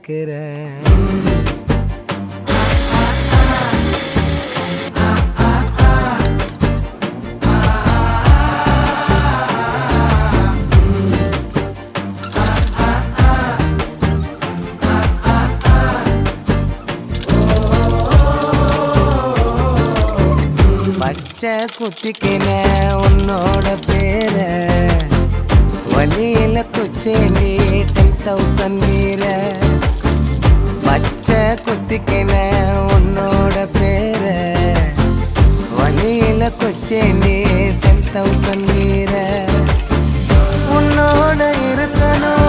கேட்கிறேன். பச்சை குத்திக்கின உன்னோட பேர வழியில குச்சேண்டி 10,000 வீர. பச்சை குத்திக்கின உன்னோட பேர வழியில குச்சேண்டி 10,000 வீர. உன்னோட இருக்கணும்